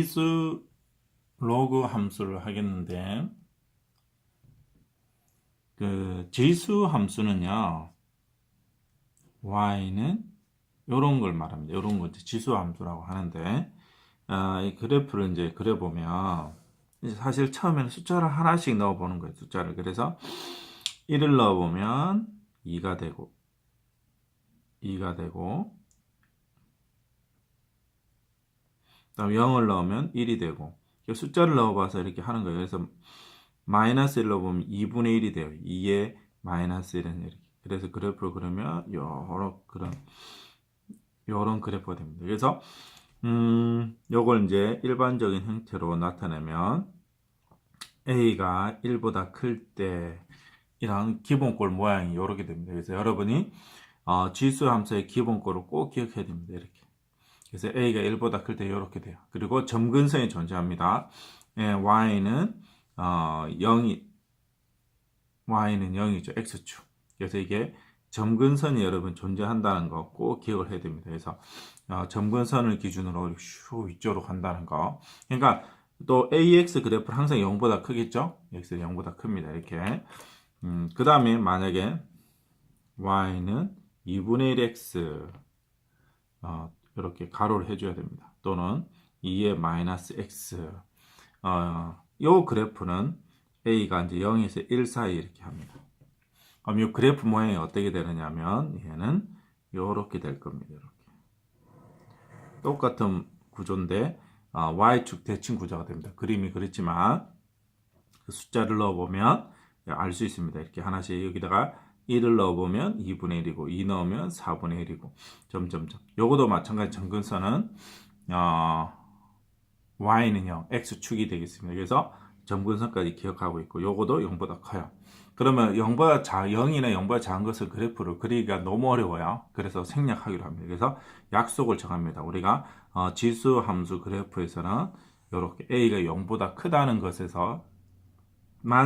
지수 로그 함수를 하겠는데, 그 지수 함수는요, y는 요런 걸 말합니다. 요런 거 지수 함수라고 하는데, 이 그래프를 이제 그려보면, 이제 사실 처음에는 숫자를 하나씩 넣어보는 거예요. 숫자를. 그래서 1을 넣어보면 2가 되고, 2가 되고, 그다음 0을 넣으면 1이 되고, 숫자를 넣어봐서 이렇게 하는 거예요. 그래서 마이너스 1 넣어보면 2분의 1이 돼요. 2의 마이너스 1은 이렇게. 그래서 그래프를 그리면 요런 그래프가 됩니다. 그래서 요걸 이제 일반적인 형태로 나타내면 a가 1보다 클 때 이런 기본꼴 모양이 이렇게 됩니다. 그래서 여러분이 지수 함수의 기본꼴을 꼭 기억해야 됩니다. 이렇게. 그래서 a가 1보다 클 때 이렇게 돼요. 그리고 점근선이 존재합니다. y는 0이죠. x축. 그래서 이게 점근선이 여러분 존재한다는 거 꼭 기억을 해야 됩니다. 그래서 점근선을 기준으로 슈 위쪽으로 간다는 거. 그러니까 또 ax 그래프는 항상 0보다 크겠죠? x는 0보다 큽니다. 이렇게. 그 다음에 만약에 y는 2분의 1x 이렇게 가로를 해줘야 됩니다. 또는 2의 마이너스 x. 요 그래프는 a가 이제 0에서 1 사이 이렇게 합니다. 그럼 이 그래프 모양이 어떻게 되느냐면 얘는 이렇게 될 겁니다. 이렇게. 똑같은 구조인데 y축 대칭 구조가 됩니다. 그림이 그렇지만 그 숫자를 넣어보면 알 수 있습니다. 이렇게 하나씩 여기다가 1을 넣어보면 2분의 1이고 2 넣으면 4분의 1이고 점점점. 요거도 마찬가지 점근선은 y는요 x축이 되겠습니다. 그래서 점근선까지 기억하고 있고 요거도 0보다 커요. 그러면 0이나 0보다 작은 것을 그래프를 그리기가 너무 어려워요. 그래서 생략하기로 합니다. 그래서 약속을 정합니다. 우리가 지수 함수 그래프에서는 이렇게 a가 0보다 크다는 것에서만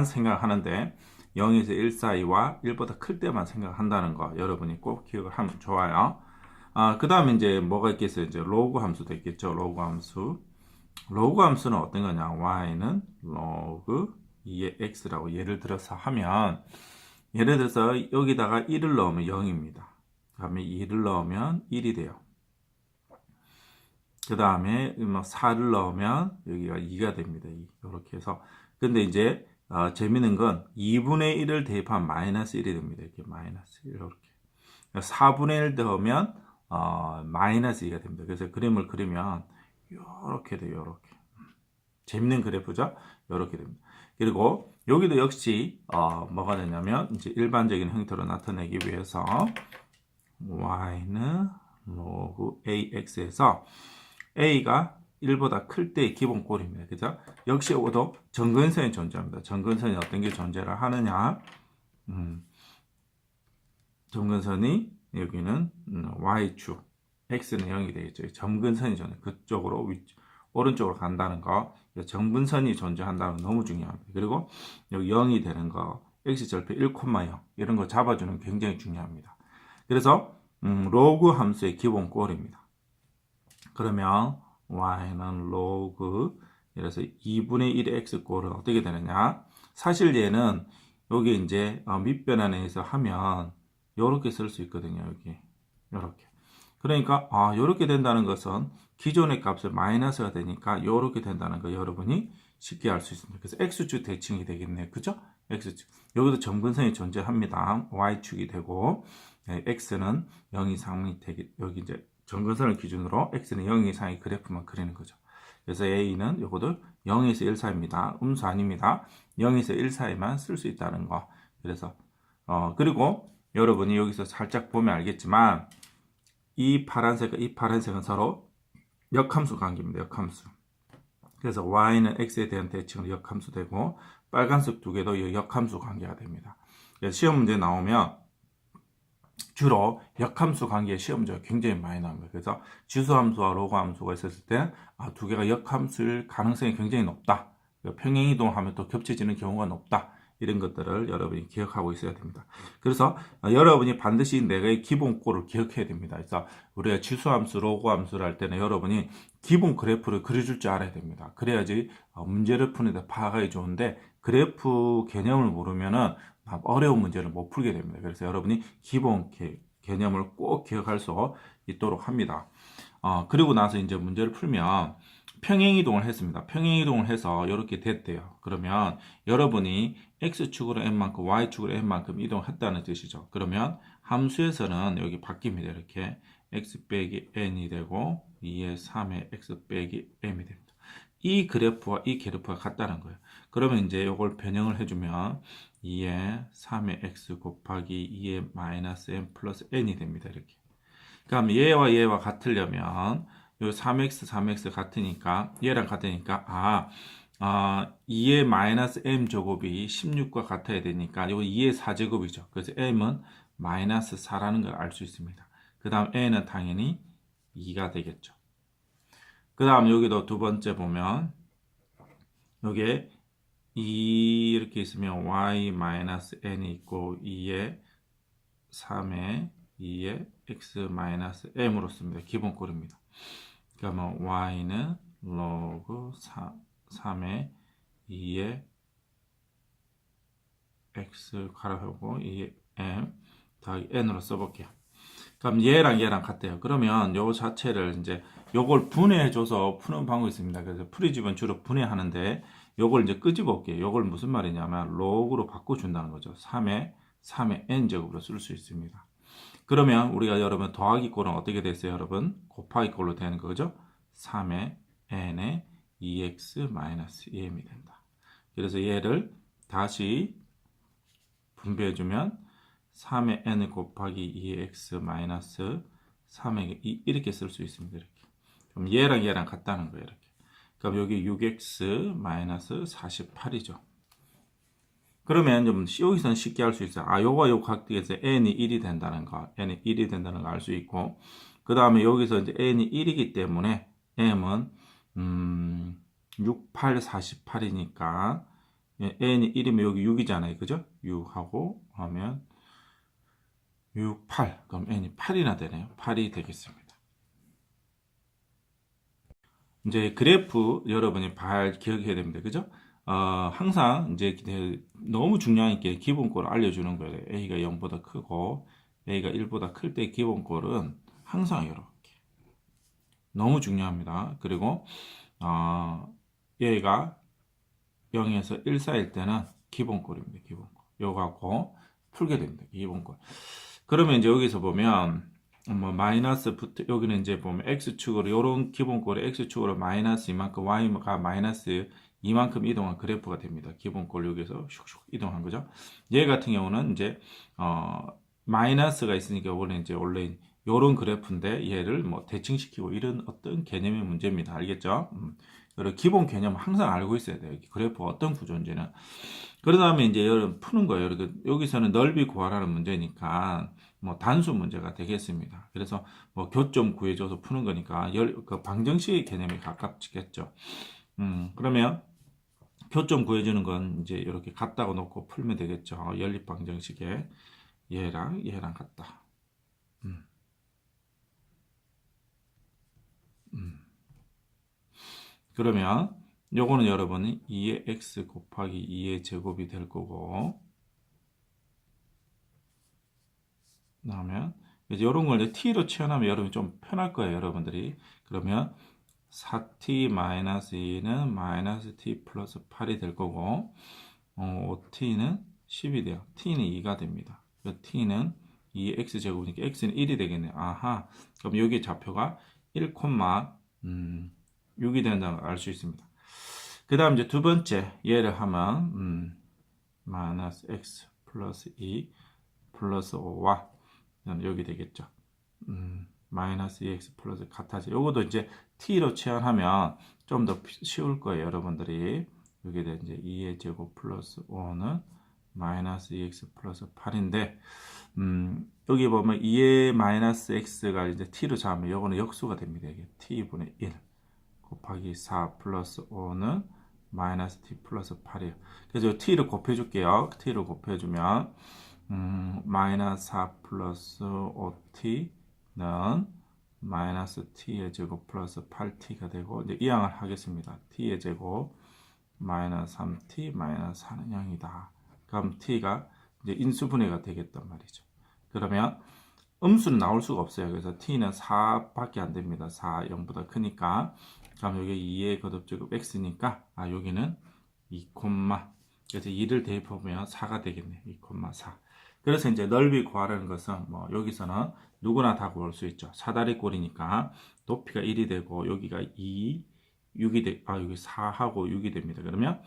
생각하는데 0에서 1 사이와 1보다 클 때만 생각한다는 거 여러분이 꼭 기억을 하면 좋아요. 그 다음에 이제 뭐가 있겠어요? 이제 로그 함수도 있겠죠. 로그 함수. 로그 함수는 어떤 거냐? y는 로그 2의 x라고 예를 들어서 하면, 예를 들어서 여기다가 1을 넣으면 0입니다. 그 다음에 2를 넣으면 1이 돼요. 그 다음에 4를 넣으면 여기가 2가 됩니다. 이렇게 해서. 근데 이제 재밌는 건 2분의 1을 대입하면 마이너스 1이 됩니다. 이렇게 마이너스 1 이렇게. 4분의 1 넣으면 마이너스 2가 됩니다. 그래서 그림을 그리면 이렇게 돼요. 이렇게. 재밌는 그래프죠? 이렇게 됩니다. 그리고 여기도 역시 뭐가 되냐면 이제 일반적인 형태로 나타내기 위해서 y는 로그 ax에서 a가 1보다 클 때의 기본꼴입니다. 그죠? 역시 이것도 점근선이 존재합니다. 점근선이 어떤 게 존재를 하느냐? 점근선이 여기는 y축, x는 0이 되겠죠. 점근선이 존재. 그쪽으로 오른쪽으로 간다는 거. 점근선이 존재한다는 거 너무 중요합니다. 그리고 여기 0이 되는 거, x절표 1,0 이런 거 잡아주는 게 굉장히 중요합니다. 그래서 로그 함수의 기본꼴입니다. 그러면 y는 로그 그래서 2분의 1의 x꼴은 어떻게 되느냐? 사실 얘는 여기 이제 밑변환에서 하면 이렇게 쓸 수 있거든요. 여기 이렇게. 그러니까 이렇게 된다는 것은 기존의 값이 마이너스가 되니까 이렇게 된다는 거 여러분이 쉽게 알 수 있습니다. 그래서 x축 대칭이 되겠네요. 그죠? x축. 여기도 점근선이 존재합니다. y축이 되고 x는 0 이상이 되게 여기 이제 점근선을 기준으로 x는 0 이상의 그래프만 그리는 거죠. 그래서 a는 이것도 0에서 1 사이입니다. 음수 아닙니다. 0에서 1 사이만 쓸 수 있다는 거. 그래서 그리고 여러분이 여기서 살짝 보면 알겠지만 이 파란색과 이 파란색은 서로 역함수 관계입니다. 역함수. 그래서 y는 x에 대한 대칭으로 역함수 되고 빨간색 두 개도 역함수 관계가 됩니다. 그래서 시험 문제 나오면 주로 역함수 관계의 시험 문제가 굉장히 많이 나옵니다. 그래서 지수함수와 로그함수가 있었을 때 두 개가 역함수일 가능성이 굉장히 높다. 평행이동하면 또 겹쳐지는 경우가 높다. 이런 것들을 여러분이 기억하고 있어야 됩니다. 그래서 여러분이 반드시 내가의 기본꼴을 기억해야 됩니다. 그래서 우리가 지수함수, 로그함수를 할 때는 여러분이 기본 그래프를 그려줄 줄 알아야 됩니다. 그래야지 문제를 푸는데 파악하기 좋은데 그래프 개념을 모르면은 어려운 문제를 못 풀게 됩니다. 그래서 여러분이 기본 개념을 꼭 기억할 수 있도록 합니다. 그리고 나서 이제 문제를 풀면 평행이동을 했습니다. 평행이동을 해서 이렇게 됐대요. 그러면 여러분이 X축으로 N만큼, Y축으로 N만큼 이동했다는 뜻이죠. 그러면 함수에서는 여기 바뀝니다. 이렇게 X 빼기 N이 되고 2의 3의 X 빼기 M이 됩니다. 이 그래프와 이 그래프가 같다는 거예요. 그러면 이제 이걸 변형을 해주면 2의 3의 X 곱하기 2의 마이너스 M 플러스 N이 됩니다. 이렇게. 그럼 얘와 얘와 같으려면 요 3x 3x 같으니까 얘랑 같으니까 2의 마이너스 m 제곱이 16과 같아야 되니까 이거 2의 4제곱이죠. 그래서 m은 마이너스 4라는 걸 알 수 있습니다. 그 다음 n은 당연히 2가 되겠죠. 그 다음 여기도 두 번째 보면 여기에 2 이렇게 있으면 y 마이너스 n이 있고 2의 3의 2의 x-m으로 씁니다. 기본꼴입니다. 그러면 y는 log 3의 2의 x 가로하고 2의 m 더하기 n으로 써볼게요. 그럼 얘랑 얘랑 같대요. 그러면 요 자체를 이제 요걸 분해해줘서 푸는 방법이 있습니다. 그래서 풀이집은 주로 분해하는데 요걸 이제 끄집어 볼게요. 요걸 무슨 말이냐면 log로 바꿔준다는 거죠. 3의 n제곱으로 쓸 수 있습니다. 그러면 우리가 여러분 더하기 꼴은 어떻게 됐어요? 여러분 곱하기 꼴로 되는 거죠. 3의 n의 2x-2m이 된다. 그래서 얘를 다시 분배해주면 3의 n 곱하기 2x-3의 2 이렇게 쓸 수 있습니다. 이렇게. 그럼 얘랑 같다는 거예요. 이렇게. 그럼 여기 6x-48이죠. 그러면 좀 여기서는 쉽게 할 수 있어요. 요거 각도에서 n이 1이 된다는 거, n이 1이 된다는 걸 알 수 있고, 그 다음에 여기서 이제 n이 1이기 때문에 m은 6, 8, 48이니까 n이 1이면 여기 6이잖아요, 그죠? 6하고 하면 6, 8, 그럼 n이 8이나 되네요. 8이 되겠습니다. 이제 그래프 여러분이 기억해야 됩니다, 그죠? 항상 이제 너무 중요한 게 기본꼴을 알려주는 거예요. A가 0보다 크고 A가 1보다 클 때 기본꼴은 항상 이렇게 너무 중요합니다. 그리고 얘가 0에서 1 사이일 때는 기본꼴입니다. 기본꼴. 요거 갖고 풀게 됩니다. 기본꼴. 그러면 이제 여기서 보면 마이너스부터 여기는 이제 보면 x축으로 요런 기본꼴에 x축으로 마이너스 이만큼 y가 마이너스 이만큼 이동한 그래프가 됩니다. 기본꼴 여기서 슉슉 이동한 거죠. 얘 같은 경우는 이제 마이너스가 있으니까 원래 이제 원래 요런 그래프인데 얘를 뭐 대칭시키고 이런 어떤 개념의 문제입니다. 알겠죠? 여러 기본 개념 항상 알고 있어야 돼요. 그래프가 어떤 구조인지는. 그 다음에 이제 여러분 푸는 거예요. 여기서는 넓이 구하라는 문제니까 뭐 단수 문제가 되겠습니다. 그래서 뭐 교점 구해줘서 푸는 거니까 그 방정식의 개념에 가깝겠죠. 그러면 교점 구해주는 건 이제 이렇게 같다고 놓고 풀면 되겠죠. 연립방정식에 얘랑 같다. 그러면 요거는 여러분이 2의 x 곱하기 2의 제곱이 될 거고, 그다음에 이제 이런 걸 이제 t로 채워나면 여러분이 좀 편할 거예요, 여러분들이. 그러면 4t-2는 마이너스 t 플러스 8이 될 거고, 5t는 10이 돼요. t는 2가 됩니다. t는 2의 x제곱이니까 x는 1이 되겠네요. 아하. 그럼 여기 좌표가 1,6이 된다는 걸 알 수 있습니다. 그 다음 이제 두 번째 얘를 하면 마이너스 x 플러스 2 플러스 5와 여기 되겠죠. 마이너스 2x 플러스 같아져. 요것도 이제 t로 치환하면 좀 더 쉬울 거예요, 여러분들이. 여기에 이제 2의 제곱 플러스 5는 마이너스 2x 플러스 8인데, 여기 보면 2의 마이너스 x가 이제 t로 잡으면 요거는 역수가 됩니다. 이게 t분의 1 곱하기 4 플러스 5는 마이너스 t 플러스 8이에요. 그래서 t를 곱해줄게요. t를 곱해주면 마이너스 4 플러스 5t는 마이너스 t의 제곱 플러스 8t가 되고 이제 이항을 하겠습니다. t의 제곱 마이너스 3t 마이너스 4는 0이다. 그럼 t가 이제 인수분해가 되겠단 말이죠. 그러면 음수는 나올 수가 없어요. 그래서 t는 4밖에 안 됩니다. 4, 0보다 크니까. 그럼 여기 2의 거듭제곱 x니까 여기는 2, 그래서 2를 대입해보면 4가 되겠네. 2, 4. 그래서 이제 넓이 구하라는 것은 뭐 여기서는 누구나 다 구할 수 있죠. 사다리 꼴이니까 높이가 1이 되고 여기가 2, 6이 되, 여기 4하고 6이 됩니다. 그러면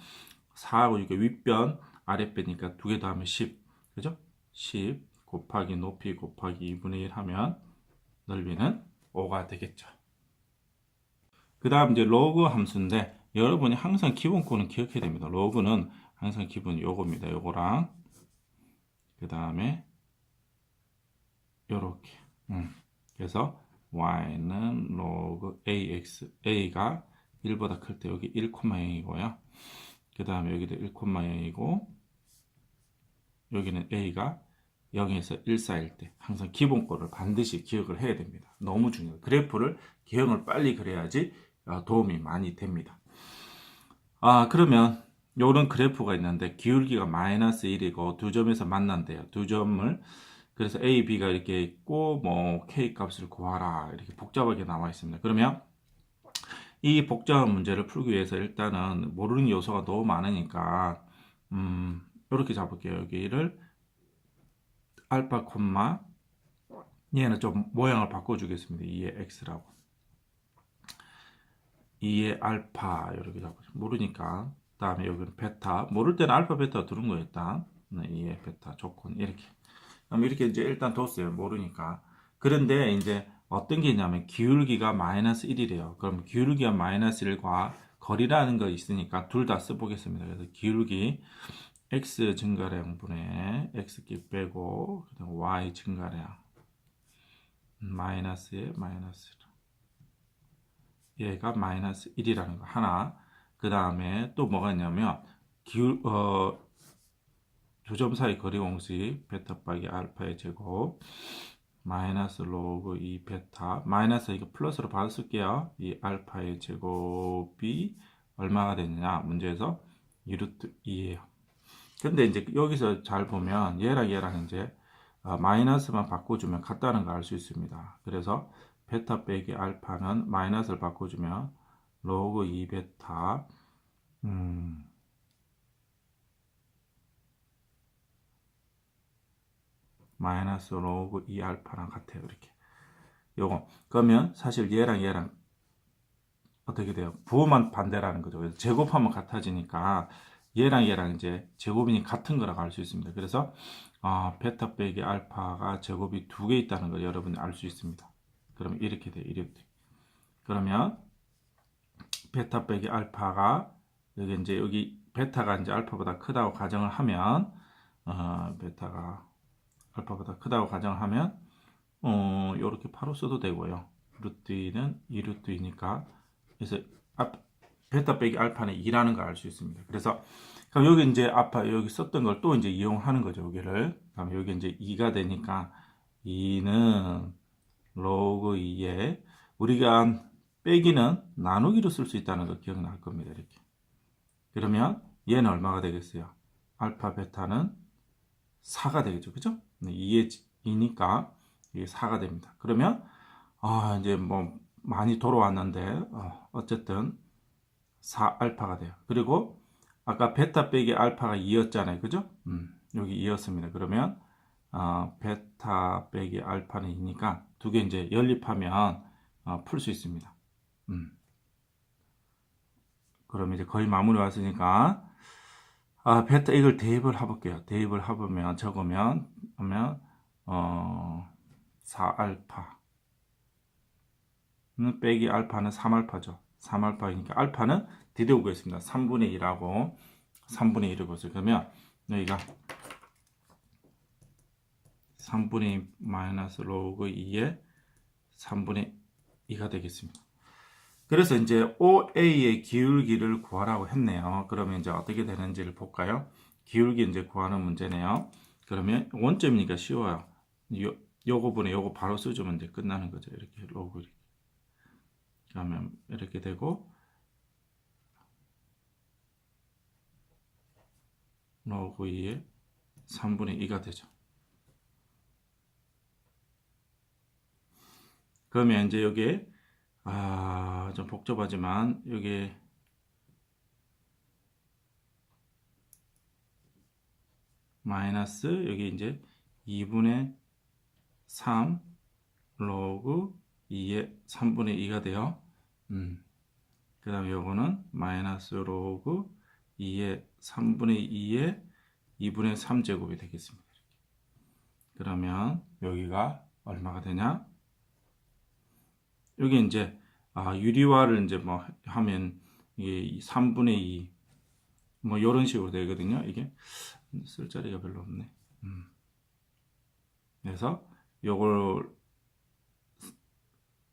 4하고 6이 윗변, 아랫변이니까 두 개 더하면 10. 그죠? 10 곱하기 높이 곱하기 2분의 1 하면 넓이는 5가 되겠죠. 그 다음 이제 로그 함수인데 여러분이 항상 기본권은 기억해야 됩니다. 로그는 항상 기본이 요겁니다. 요거랑 그 다음에 요렇게 그래서 y는 로그 ax a가 1보다 클 때 여기 1,0이고요. 그 다음에 여기도 1,0이고 여기는 a가 0에서 1 사이일 때 항상 기본권을 반드시 기억을 해야 됩니다. 너무 중요해요. 그래프를 기억을 빨리 그려야지 도움이 많이 됩니다. 그러면 요런 그래프가 있는데 기울기가 마이너스 1이고 두 점에서 만난대요. 두 점을 그래서 A, B가 이렇게 있고 뭐 K 값을 구하라 이렇게 복잡하게 나와 있습니다. 그러면 이 복잡한 문제를 풀기 위해서 일단은 모르는 요소가 너무 많으니까 이렇게 잡을게요. 여기를 알파 콤마 얘는 좀 모양을 바꿔주겠습니다. 2의 x라고 2의 알파 이렇게 잡아줘. 모르니까 그 다음에 여기는 베타 모를 때는 알파 베타 두는 거였다. 2의 베타 조건 이렇게 그럼 이렇게 이제 일단 뒀어요. 모르니까. 그런데 이제 어떤 게 있냐면 기울기가 마이너스 1이래요. 그럼 기울기가 마이너스 1과 거리라는 거 있으니까 둘 다 써보겠습니다. 그래서 기울기 x 증가량분의 x끼 빼고 그다음 y 증가량 마이너스에 마이너스 얘가 마이너스 1이라는 거 하나. 그 다음에 또 뭐가 있냐면 두 점 사이 거리 공식 베타 빼기 알파의 제곱 마이너스 로그 2 베타 마이너스 이거 플러스로 바로 쓸게요. 이 알파의 제곱이 얼마가 되느냐 문제에서 2루트 2예요. 근데 이제 여기서 잘 보면 얘랑 이제 마이너스만 바꿔주면 같다는 걸 알 수 있습니다. 그래서 베타 빼기 알파는 마이너스를 바꿔주면 로그 2 베타 마이너스 로그 2 알파랑 같아요. 이렇게 요거 그러면 사실 얘랑 어떻게 돼요? 부호만 반대라는 거죠. 그래서 제곱하면 같아지니까 얘랑 이제 제곱이 같은 거라고 알 수 있습니다. 그래서 베타 빼기 알파가 제곱이 두 개 있다는 걸 여러분이 알 수 있습니다. 그러면 이렇게 돼요. 이렇게. 그러면 베타 빼기 알파가 여기 베타가 이제 알파보다 크다고 가정을 하면 베타가 알파보다 크다고 가정을 하면 이렇게 바로 써도 되고요. 루트 2는 2루트 2니까 그래서 베타 빼기 알파는 2라는 걸 알 수 있습니다. 그래서 그럼 여기 이제 아까 여기 썼던 걸 또 이제 이용하는 거죠. 여기를. 그럼 여기 이제 2가 되니까 2는 로그 2에 우리가 빼기는 나누기로 쓸 수 있다는 거 기억날 겁니다. 이렇게. 그러면 얘는 얼마가 되겠어요? 알파 베타는 4가 되겠죠. 그죠? 2에 2니까 이게 4가 됩니다. 그러면 이제 뭐 많이 돌아왔는데 어쨌든 4 알파가 돼요. 그리고 아까 베타 빼기 알파가 2였잖아요. 그죠? 여기 2였습니다. 그러면 베타 빼기 알파는 2니까 두 개 이제 연립하면 풀 수 있습니다. 그럼 이제 거의 마무리 왔으니까 베타 이걸 대입을 해볼게요. 대입을 해보면 적으면 하면 4알파 빼기 알파는 3알파죠. 3알파이니까 알파는 디데우겠습니다. 3분의 1하고 3분의 1을 보세요. 그러면 여기가 3분의 2 마이너스 로그 2에 3분의 2가 되겠습니다. 그래서 이제 OA의 기울기를 구하라고 했네요. 그러면 이제 어떻게 되는지를 볼까요? 기울기 이제 구하는 문제네요. 그러면 원점이니까 쉬워요. 요거분에 요거 바로 써주면 이제 끝나는 거죠. 이렇게 로그 이렇게. 그러면 이렇게 되고 로그 2의 3분의 2가 되죠. 그러면 이제 여기에 좀 복잡하지만 여기 마이너스 여기 이제 2분의 3 로그 2의 3분의 2가 돼요. 그 다음에 요거는 마이너스 로그 2의 3분의 2의 2분의 3제곱이 되겠습니다. 그러면 여기가 얼마가 되냐? 여기 이제 유리화를 이제 뭐 하면 이게 3분의 2 뭐 이런 식으로 되거든요. 이게 쓸 자리가 별로 없네. 그래서 요걸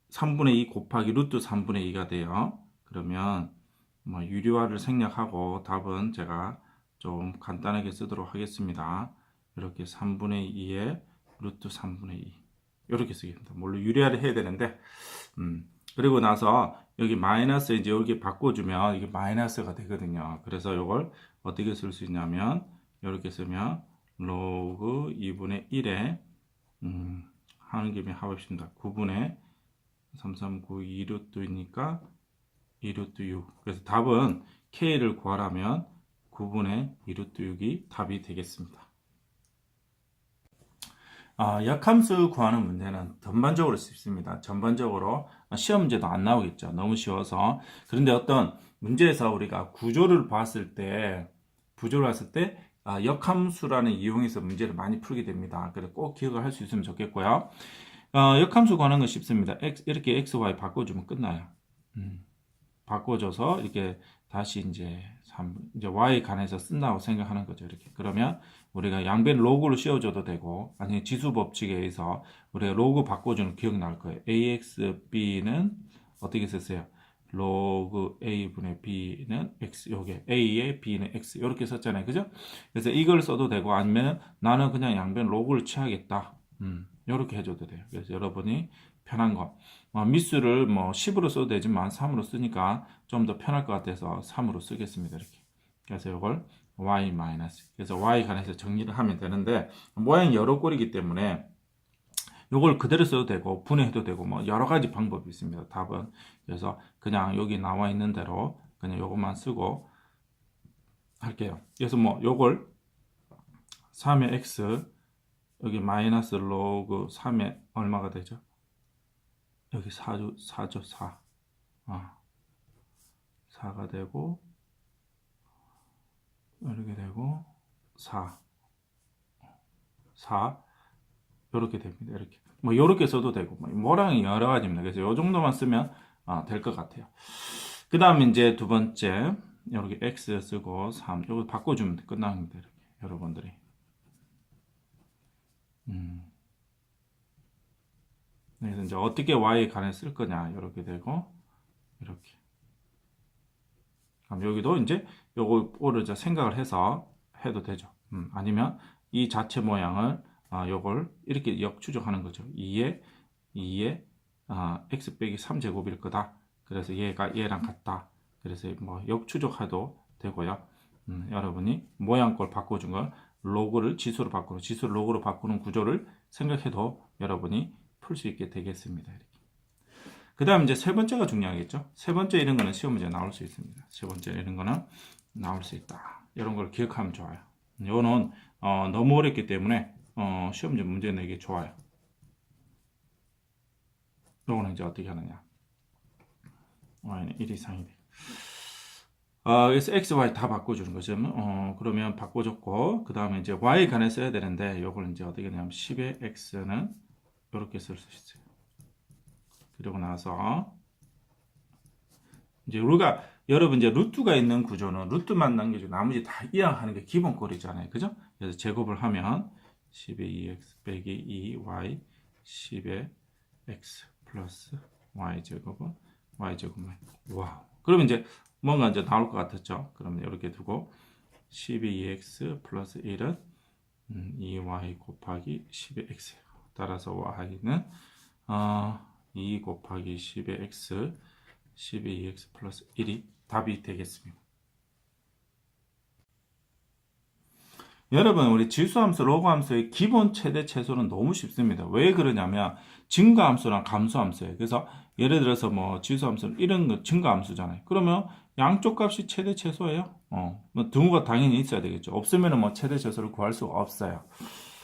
3분의 2 곱하기 루트 3분의 2가 돼요. 그러면 뭐 유리화를 생략하고 답은 제가 좀 간단하게 쓰도록 하겠습니다. 이렇게 3분의 2에 루트 3분의 2 이렇게 쓰겠습니다. 물론 유리화를 해야 되는데 그리고 나서 여기 마이너스 이제 여기 바꿔주면 이게 마이너스가 되거든요. 그래서 이걸 어떻게 쓸 수 있냐면 이렇게 쓰면 로그 2분의 1에 하는 김에 해봅시다. 9분의 339 2루트니까 2루트 6. 그래서 답은 K를 구하라면 9분의 2루트 6이 답이 되겠습니다. 역함수 구하는 문제는 전반적으로 쉽습니다. 전반적으로 시험 문제도 안 나오겠죠. 너무 쉬워서. 그런데 어떤 문제에서 우리가 구조를 봤을 때 역함수라는 이용해서 문제를 많이 풀게 됩니다. 그래서 꼭 기억을 할 수 있으면 좋겠고요. 역함수 구하는 건 쉽습니다. 이렇게 x, y 바꿔주면 끝나요. 바꿔줘서 이렇게 다시 이제 y 관해서 쓴다고 생각하는 거죠. 이렇게. 그러면 우리가 양변 로그로 씌워줘도 되고, 아니 지수 법칙에 의해서 우리가 로그 바꿔주는 기억날 거예요. ax, b는 어떻게 썼어요? 로그 a분의 b는 x, 요게 a에 b는 x 이렇게 썼잖아요. 그죠? 그래서 이걸 써도 되고, 아니면 나는 그냥 양변 로그를 취하겠다. 이렇게 해줘도 돼요. 그래서 여러분이 편한 거. 미수를 뭐 10으로 써도 되지만 3으로 쓰니까 좀 더 편할 것 같아서 3으로 쓰겠습니다. 이렇게. 그래서 이걸 y 마이너스. 그래서 y 관해서 정리를 하면 되는데 모양이 여러 꼴이기 때문에 이걸 그대로 써도 되고 분해해도 되고 뭐 여러 가지 방법이 있습니다. 답은. 그래서 그냥 여기 나와 있는 대로 그냥 요것만 쓰고 할게요. 그래서 뭐 요걸 3의 x 여기 마이너스 로그 3의 얼마가 되죠? 여기 4죠, 4. 4가 되고, 이렇게 되고, 4. 이렇게 됩니다. 이렇게. 뭐, 이렇게 써도 되고, 모양이 여러 가지입니다. 그래서 이 정도만 쓰면 될 것 같아요. 그 다음에 이제 두 번째, 이렇게 x 쓰고 3. 이거 바꿔주면 끝납니다. 이렇게. 여러분들이. 그래서 이제 어떻게 y 간에 쓸 거냐, 이렇게 되고, 이렇게. 그럼 여기도 이제 요거를 이제 생각을 해서 해도 되죠. 아니면 이 자체 모양을 요걸 이렇게 역추적하는 거죠. 2에 x 빼기 3제곱일 거다. 그래서 얘가 얘랑 같다. 그래서 뭐 역추적해도 되고요. 여러분이 모양꼴 바꿔준 걸 로그를 지수로 바꾸는 지수를 로그로 바꾸는 구조를 생각해도 여러분이 풀 수 있게 되겠습니다. 이렇게. 그 다음 이제 세 번째가 중요하겠죠. 세 번째 이런 거는 시험 문제 나올 수 있습니다. 세 번째 이런 거는 나올 수 있다. 이런 걸 기억하면 좋아요. 이거는 너무 어렵기 때문에 시험 문제 내기 좋아요. 이거는 이제 어떻게 하느냐. y는 1 이상이 돼. 그래서 x, y 다 바꿔주는 거죠. 그러면 바꿔줬고 그 다음에 이제 y 간에 써야 되는데 이걸 이제 어떻게 하냐면 10의 x는 이렇게 쓸 수 있어요. 그리고 나서 이제 우리가 여러분 이제 루트가 있는 구조는 루트만 남겨주고 나머지 다 이항하는 게 기본꼴이잖아요. 그죠? 그래서 제곱을 하면 10의 2x 빼기 2y 10의 x 플러스 y 제곱은 y제곱만. 와. 그러면 이제 뭔가 이제 나올 것 같았죠. 그러면 이렇게 두고 12x 플러스 1은 2y 곱하기 10x. 따라서 y는 2 곱하기 10의 x 12x 플러스 1이 답이 되겠습니다. 여러분, 우리 지수함수, 로그함수의 기본 최대 최소는 너무 쉽습니다. 왜 그러냐면 증가함수랑 감소함수예요. 그래서 예를 들어서 뭐 지수함수는 이런 거 증가함수잖아요. 그러면 양쪽 값이 최대 최소예요. 뭐 등호가 당연히 있어야 되겠죠. 없으면은 뭐 최대 최소를 구할 수가 없어요.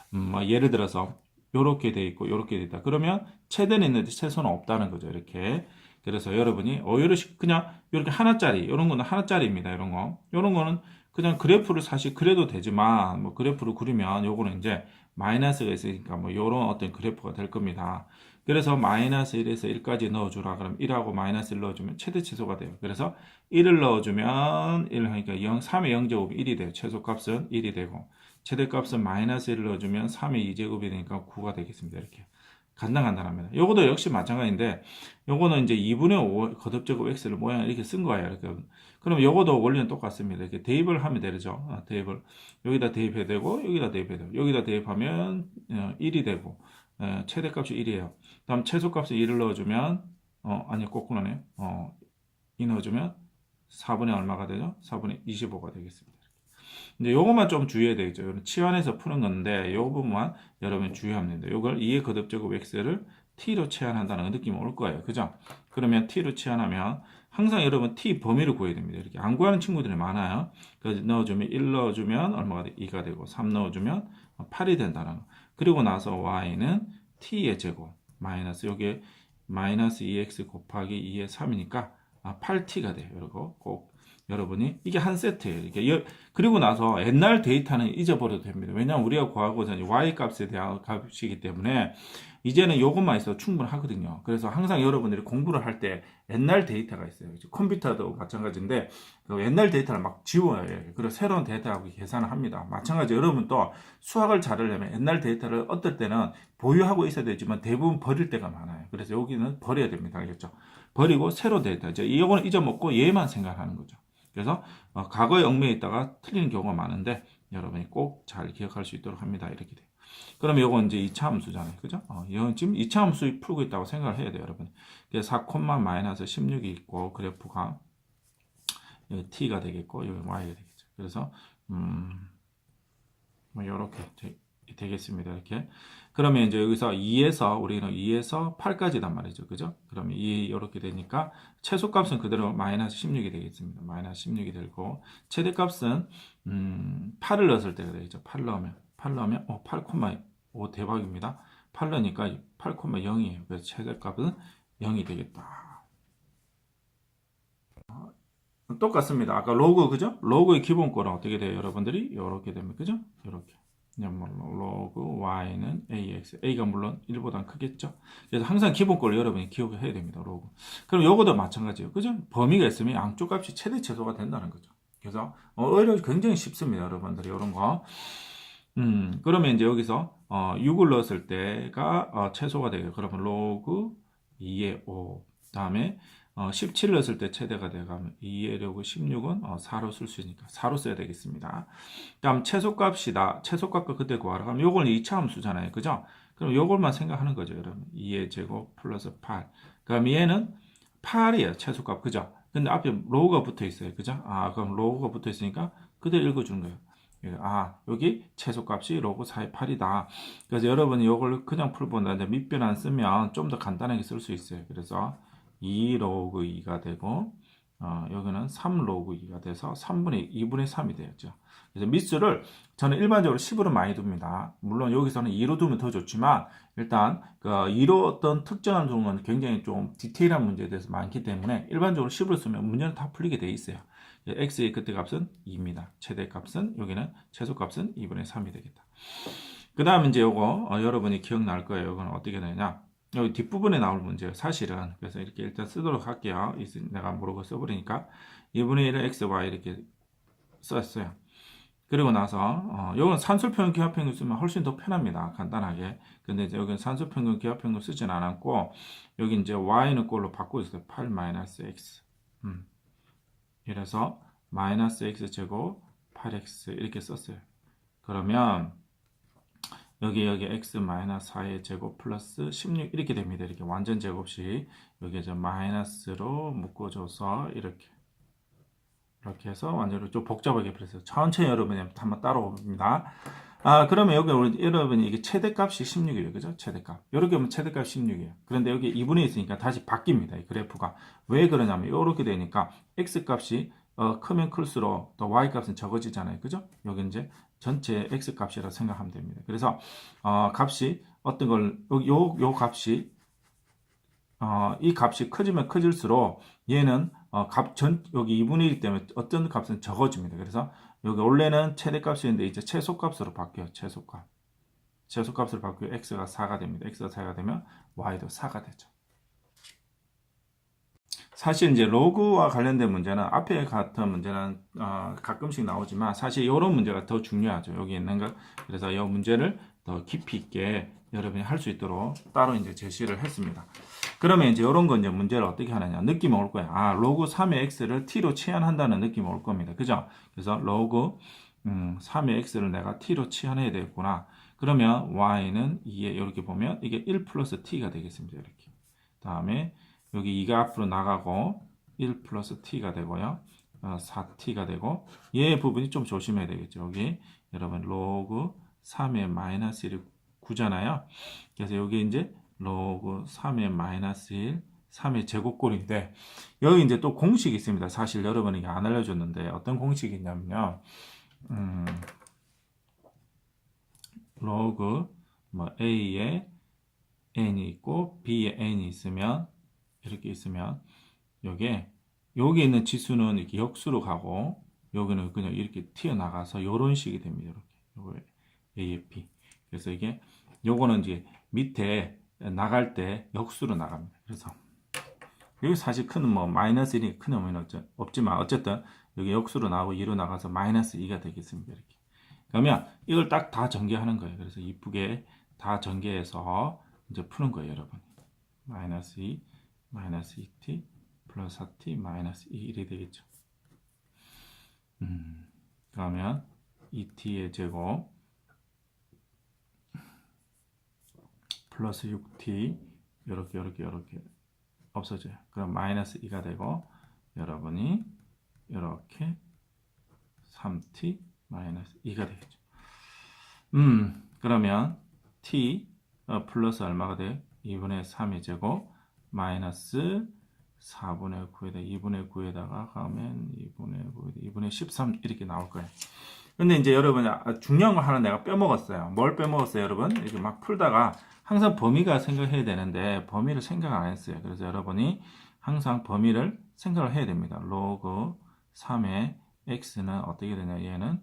뭐 예를 들어서 요렇게 돼 있고 요렇게 돼 있다. 그러면 최대는 있는데 최소는 없다는 거죠. 이렇게. 그래서 여러분이 요렇게 그냥 이렇게 하나짜리, 요런 거는 하나짜리입니다. 이런 거. 요런 거는 그냥 그래프를 사실 그려도 되지만 뭐 그래프를 그리면 요거는 이제 마이너스가 있으니까 뭐 요런 어떤 그래프가 될 겁니다. 그래서 마이너스 1에서 1까지 넣어주라. 그럼 1하고 마이너스 1 넣어주면 최대 최소가 돼요. 그래서 1을 넣어주면 1 하니까 3의 0제곱이 1이 돼요. 최소값은 1이 되고 최대값은 마이너스 1을 넣어주면 3의 2제곱이 되니까 9가 되겠습니다. 이렇게. 간단합니다. 요것도 역시 마찬가지인데 요거는 이제 2분의 5 거듭제곱 x를 모양 이렇게 쓴 거예요. 이렇게. 그럼 요거도 원리는 똑같습니다. 이렇게 대입을 하면 되죠. 대입을 여기다 대입해야 되고 여기다 대입해야 되고 여기다 대입하면 1이 되고 최대값이 1이에요. 다음 최소값을 2를 넣어주면 아니 거꾸로네요. 2 넣어주면 4분의 얼마가 되죠? 4분의 25가 되겠습니다. 이제 요것만 좀 주의해야 되겠죠. 치환해서 푸는 건데 요 부분만 여러분 주의합니다. 요걸 2의 거듭제곱 x를 t로 치환한다는 느낌이 올 거예요. 그죠? 그러면 t로 치환하면 항상 여러분 t 범위를 구해야 됩니다. 이렇게 안 구하는 친구들이 많아요. 그래서 넣어주면 1 넣어주면 얼마가 돼? 2가 되고 3 넣어주면 8이 된다는 거. 그리고 나서 y는 t의 제곱 마이너스 요게 마이너스 2x 곱하기 2의 3이니까 8t가 돼요. 이러고 꼭 여러분이 이게 한 세트예요. 이렇게 그리고 나서 옛날 데이터는 잊어버려도 됩니다. 왜냐하면 우리가 구하고자 y 값에 대한 값이기 때문에 이제는 이것만 있어도 충분하거든요. 그래서 항상 여러분들이 공부를 할 때 옛날 데이터가 있어요. 컴퓨터도 마찬가지인데 그 옛날 데이터를 막 지워야 해요. 그리고 새로운 데이터하고 계산을 합니다. 마찬가지 여러분도 수학을 잘하려면 옛날 데이터를 어떨 때는 보유하고 있어야 되지만 대부분 버릴 때가 많아요. 그래서 여기는 버려야 됩니다. 알겠죠? 버리고 새로운 데이터 이제 이거는 잊어먹고 얘만 생각하는 거죠. 그래서 과거에 얽매여 있다가 틀리는 경우가 많은데 여러분이 꼭 잘 기억할 수 있도록 합니다. 이렇게 돼요. 그러면 이건 이제 2차 함수잖아요. 그죠? 이건 지금 2차 함수 풀고 있다고 생각을 해야 돼요, 여러분. 4, 마이너스 16이 있고 그래프가 여기 t가 되겠고 여기 y가 되겠죠. 그래서 뭐 이렇게 되겠습니다. 이렇게. 그러면 이제 여기서 2에서 우리는 2에서 8까지단 말이죠. 그죠? 그러면 2 이렇게 되니까 최소값은 그대로 마이너스 16이 되겠습니다. 마이너스 16이 되고 최대값은 8을 넣었을 때가 되겠죠. 8 넣으면 8,5 대박입니다. 8 넣으니까 8,0이에요. 그래서 최대값은 0이 되겠다. 똑같습니다. 아까 로그 그죠? 로그의 기본꼴은 어떻게 돼요? 여러분들이 이렇게 됩니다. 그죠? 이렇게. 로그 y는 ax, a가 물론 1보다 크겠죠. 그래서 항상 기본꼴을 여러분이 기억해야 됩니다. 로그. 그럼 요거도 마찬가지예요. 그죠? 범위가 있으면 양쪽 값이 최대 최소가 된다는 거죠. 그래서 오히려 굉장히 쉽습니다. 여러분들이 이런 거. 그러면 이제 여기서 6을 넣었을 때가 최소가 되요. 그러면 로그 2의 5. 다음에 17을 넣었을 때 최대가 되가면 2의 로그 16은 4로 쓸 수 있으니까 4로 써야 되겠습니다. 다음 최소값이다. 최소값과 그때 구하라. 그럼 요걸 2차 함수잖아요. 그죠? 그럼 요걸만 생각하는 거죠, 여러분. 2의 제곱 플러스 8. 그럼 얘는 8이에요. 최소값. 그죠? 근데 앞에 로우가 붙어 있어요. 그죠? 그럼 로우가 붙어 있으니까 그대로 읽어주는 거예요. 여기 최소값이 로그 4의 8이다. 그래서 여러분이 이걸 그냥 풀보다 밑변 안 쓰면 좀 더 간단하게 쓸 수 있어요. 그래서 2 로그 2가 되고 여기는 3 로그 2가 돼서 2분의 3이 되었죠. 그래서 밑수를 저는 일반적으로 10으로 많이 둡니다. 물론 여기서는 2로 두면 더 좋지만 일단 2로 어떤 특정한 경우는 굉장히 좀 디테일한 문제에 대해서 많기 때문에 일반적으로 10으로 쓰면 문제는 다 풀리게 돼 있어요. x의 그때 값은 2입니다. 최대 값은 여기는 최소 값은 2분의 3이 되겠다. 그 다음 이제 요거 여러분이 기억날 거예요. 이건 어떻게 되냐? 여기 뒷부분에 나올 문제예요. 사실은. 그래서 이렇게 일단 쓰도록 할게요. 내가 모르고 써버리니까 2분의 1을 x, y 이렇게 썼어요. 그리고 나서 요건 산술평균 기하평균 쓰면 훨씬 더 편합니다. 간단하게. 근데 이제 여기는 산술평균 기하평균 쓰진 않았고 여기 이제 y는 꼴로 바꾸고 있어요. 8-x. 이래서 마이너스 x 제곱 8x 이렇게 썼어요. 그러면 여기 x 마이너스 4의 제곱 플러스 16 이렇게 됩니다. 이렇게 완전 제곱식 여기 이제 마이너스로 묶어줘서 이렇게 해서 완전히 좀 복잡하게 그랬어요. 천천히 여러분이 한번 따라옵니다. 그러면 여기 여러분이 이게 최대값이 16이에요. 그죠? 최대값. 이렇게 하면 최대값 16이에요. 그런데 여기 2분의 있으니까 다시 바뀝니다. 이 그래프가. 왜 그러냐면 이렇게 되니까 x 값이 크면 클수록 또 y 값은 적어지잖아요. 그죠? 여기 이제 전체 x 값이라 생각하면 됩니다. 그래서 값이 어떤 걸 요 값이 이 값이 커지면 커질수록 얘는 여기 2분의 1 때문에 어떤 값은 적어집니다. 그래서 여기 원래는 최대값이었는데 이제 최소값으로 바뀌어요. 최소값으로 바뀌어 x가 4가 됩니다. x가 4가 되면 y도 4가 되죠. 사실 이제 로그와 관련된 문제는 앞에 같은 문제는 가끔씩 나오지만 사실 이런 문제가 더 중요하죠. 여기 있는 거. 그래서 이 문제를 더 깊이 있게 여러분이 할 수 있도록 따로 이제 제시를 했습니다. 그러면 이제 이런 거 이제 문제를 어떻게 하느냐. 느낌이 올 거예요. 로그 3의 x를 t로 치환한다는 느낌이 올 겁니다. 그죠? 그래서 로그 3의 x를 내가 t로 치환해야 되겠구나. 그러면 y는 2에 이렇게 보면 이게 1 플러스 t가 되겠습니다. 이렇게. 다음에 여기 2가 앞으로 나가고 1 플러스 t가 되고요. 4t가 되고 얘 부분이 좀 조심해야 되겠죠. 여기 여러분 로그 3의 마이너스 1이 9잖아요. 그래서 여기 이제 로그 3의 마이너스 1, 3의 제곱꼴인데 여기 이제 또 공식이 있습니다. 사실 여러분에게 안 알려줬는데 어떤 공식이 있냐면요. 로그 A에 n이 있고 B에 n이 있으면 이렇게 있으면 여기 있는 지수는 이렇게 역수로 가고 여기는 그냥 이렇게 튀어나가서 이런 식이 됩니다. 이렇게 요거 A에 B. 그래서 이게 요거는 이제 밑에 나갈 때 역수로 나갑니다. 그래서 여기 사실 큰 마이너스 1이 큰 의미는 없지만 어쨌든 여기 역수로 나오고 2로 나가서 마이너스 2가 되겠습니다. 이렇게. 그러면 이걸 딱 다 전개하는 거예요. 그래서 이쁘게 다 전개해서 이제 푸는 거예요, 여러분. 마이너스 2, 마이너스 2t, 플러스 4t, 마이너스 2, 1이 되겠죠. 그러면 2t의 제곱 플러스 6t 이렇게 없어져요. 그럼 마이너스 2가 되고 여러분이 이렇게 3t 마이너스 2가 되겠죠. 그러면 t 플러스 얼마가 돼요? 2분의 3의 제곱 마이너스 4분의 9에다 2분의 9에다가 가면 2분의 13 이렇게 나올 거예요. 근데 이제 여러분 중요한 거 하나 내가 빼먹었어요. 뭘 빼먹었어요, 여러분? 이렇게 막 풀다가 항상 범위가 생각해야 되는데 범위를 생각 안 했어요. 그래서 여러분이 항상 범위를 생각을 해야 됩니다. 로그 3의 x는 어떻게 되냐? 얘는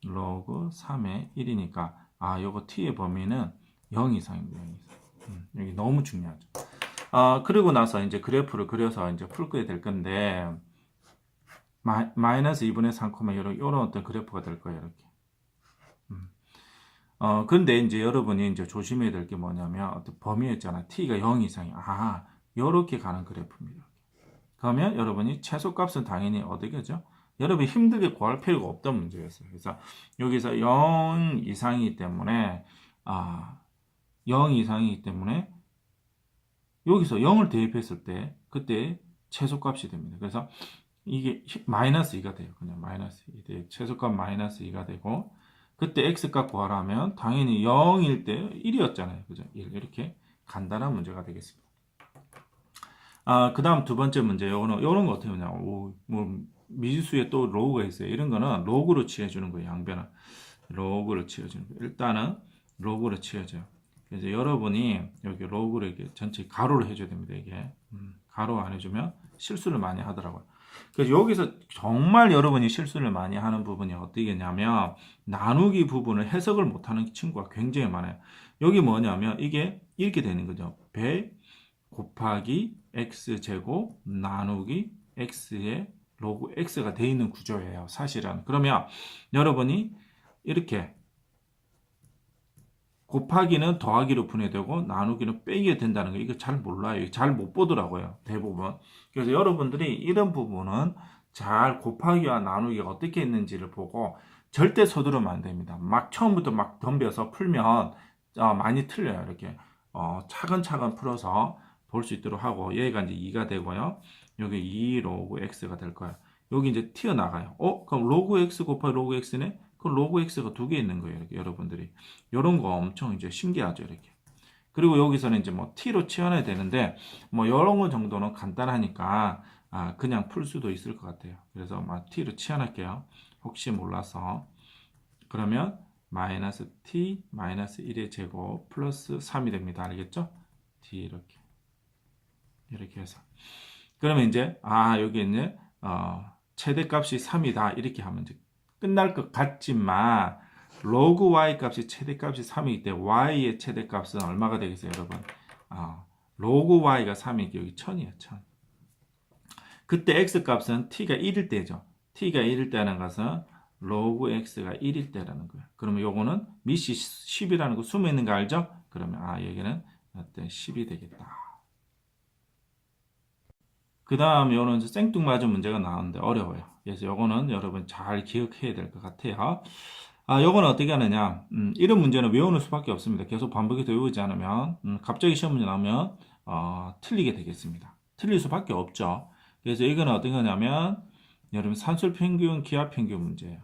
로그 3의 1이니까 요거 t의 범위는 0 이상입니다. 0 이상. 여기 너무 중요하죠. 그리고 나서 이제 그래프를 그려서 이제 풀게 될 건데 마이너스 2분의 3, 이런 어떤 그래프가 될 거예요. 이렇게. 근데 이제 여러분이 이제 조심해야 될 게 뭐냐면 어떤 범위였잖아. t가 0 이상이. 요렇게 가는 그래프입니다. 그러면 여러분이 최소값은 당연히 어디겠죠? 여러분이 힘들게 구할 필요가 없던 문제였어요. 그래서 여기서 0 이상이기 때문에 0 이상이기 때문에 여기서 0을 대입했을 때 그때 최소값이 됩니다. 그래서 이게 마이너스 2가 돼요. 그냥 마이너스 2 돼요. 최소값 마이너스 2가 되고 그때 x값 구하라면 당연히 0일 때 1이었잖아요. 그죠? 1 이렇게 간단한 문제가 되겠습니다. 그 다음 두 번째 문제 요런 거 어떻게 하냐? 미지수에 또 로그가 있어요. 이런 거는 로그로 취해주는 거예요. 양변은 로그로 취해주는 거예요. 일단은 로그로 취해져요. 그래서 여러분이 여기 로그를 이렇게 전체 가로로 해줘야 됩니다. 이게 가로 안 해주면 실수를 많이 하더라고요. 그래서 여기서 정말 여러분이 실수를 많이 하는 부분이 어떻게냐면 나누기 부분을 해석을 못하는 친구가 굉장히 많아요. 여기 뭐냐면 이게 이렇게 되는 거죠. 100 곱하기 x제곱 나누기 x의 로그 x가 돼 있는 구조예요. 사실은. 그러면 여러분이 이렇게 곱하기는 더하기로 분해되고 나누기는 빼기가 된다는 거 이거 잘 몰라요. 잘 못 보더라고요. 대부분. 그래서 여러분들이 이런 부분은 잘 곱하기와 나누기가 어떻게 있는지를 보고 절대 서두르면 안 됩니다. 막 처음부터 막 덤벼서 풀면 많이 틀려요. 이렇게 차근차근 풀어서 볼 수 있도록 하고 얘가 이제 2가 되고요. 여기 2 로그 x가 될 거예요. 여기 이제 튀어나가요. 그럼 로그 x 곱하기 로그 x네? 그럼 로그 x가 2개 있는 거예요. 이렇게 여러분들이. 요런 거 엄청 이제 신기하죠. 이렇게. 그리고 여기서는 이제 뭐 t로 치환해야 되는데 뭐 이런 거 정도는 간단하니까 그냥 풀 수도 있을 것 같아요. 그래서 막 t로 치환할게요. 혹시 몰라서. 그러면 마이너스 t 마이너스 1의 제곱 플러스 3이 됩니다. 알겠죠? t 이렇게 해서. 그러면 이제 여기 이제 최대값이 3이다 이렇게 하면 이제 끝날 것 같지만 로그 y 값이 최대값이 3이기 때문에 y의 최대값은 얼마가 되겠어요, 여러분? 로그 y가 3이기 여기 1000이에요, 1000. 그때 x 값은 t가 1일 때죠. t가 1일 때라는 것은 로그 x가 1일 때라는 거예요. 그러면 요거는 밑이 10이라는 거 숨어 있는 거 알죠? 그러면 여기는 10이 되겠다. 그 다음 요는 생뚱맞은 문제가 나오는데 어려워요. 그래서 요거는 여러분 잘 기억해야 될 것 같아요. 요거는 어떻게 하느냐. 이런 문제는 외우는 수밖에 없습니다. 계속 반복해서 외우지 않으면 갑자기 시험 문제 나오면 틀리게 되겠습니다. 틀릴 수밖에 없죠. 그래서 이거는 어떻게 하냐면 여러분 산술 평균, 기하 평균 문제예요.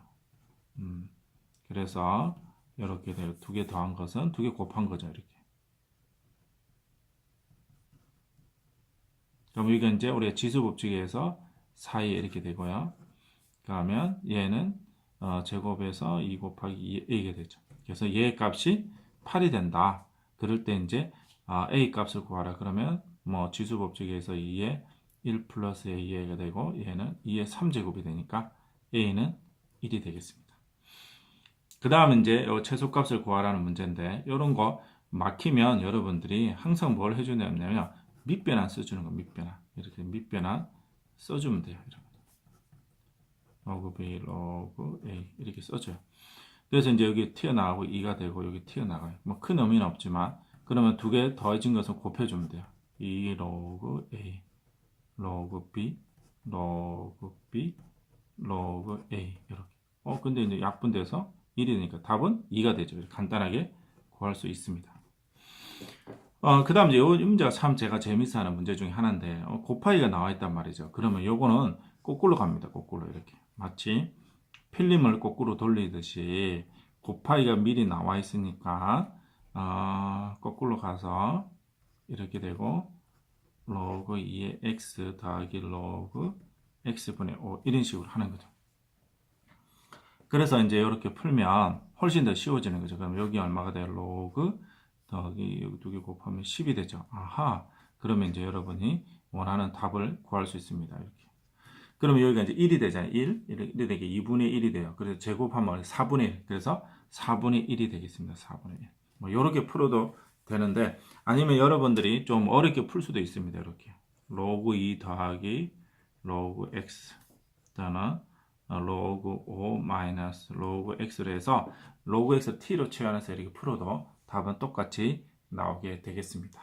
그래서 이렇게 돼요. 2개 더한 것은 2개 곱한 거죠. 이렇게. 그럼 이게 이제 우리가 지수 법칙에서 사이에 이렇게 되고요. 그러면 얘는 제곱해서 2 곱하기 2가 되죠. 그래서 얘 값이 8이 된다. 그럴 때 이제 a 값을 구하라. 그러면 뭐 지수 법칙에서 2에 1 플러스 a가 되고 얘는 2의 3제곱이 되니까 a는 1이 되겠습니다. 그 다음 이제 최소값을 구하라는 문제인데 이런 거 막히면 여러분들이 항상 뭘 해주냐면 밑변환 써주는 거 밑변환 이렇게 밑변환 써주면 돼요. 로그 b 로그 a 이렇게 써줘요. 그래서 이제 여기 튀어나가고 2가 되고 여기 튀어나가요. 뭐 큰 의미는 없지만 그러면 2개 더해진 것을 곱해주면 돼요. 2 로그 a 로그 b 로그 b 로그 a 이렇게. 근데 이제 약분돼서 1이 되니까 답은 2가 되죠. 간단하게 구할 수 있습니다. 그 다음 이제 이 문제가 참 제가 재밌어 하는 문제 중에 하나인데, 곱하기가 나와 있단 말이죠. 그러면 요거는 거꾸로 갑니다. 거꾸로 이렇게. 마치 필름을 거꾸로 돌리듯이 곱하기가 미리 나와 있으니까, 거꾸로 가서 이렇게 되고, 로그 2의 x 더하기 로그 x분의 5 이런 식으로 하는 거죠. 그래서 이제 이렇게 풀면 훨씬 더 쉬워지는 거죠. 그럼 여기 얼마가 돼요? 로그 더하기 여기 2개 곱하면 10이 되죠. 그러면 이제 여러분이 원하는 답을 구할 수 있습니다. 이렇게. 그러면 여기가 이제 1이 되잖아요. 1이 되게 2분의 1이 돼요. 그래서 제곱하면 4분의 1. 그래서 4분의 1이 되겠습니다. 4분의 1. 뭐 이렇게 풀어도 되는데 아니면 여러분들이 좀 어렵게 풀 수도 있습니다. 이렇게. 로그 2 더하기 로그 x 또는 로그 5 마이너스 로그 x를 해서 로그 x t로 치환해서 이렇게 풀어도 답은 똑같이 나오게 되겠습니다.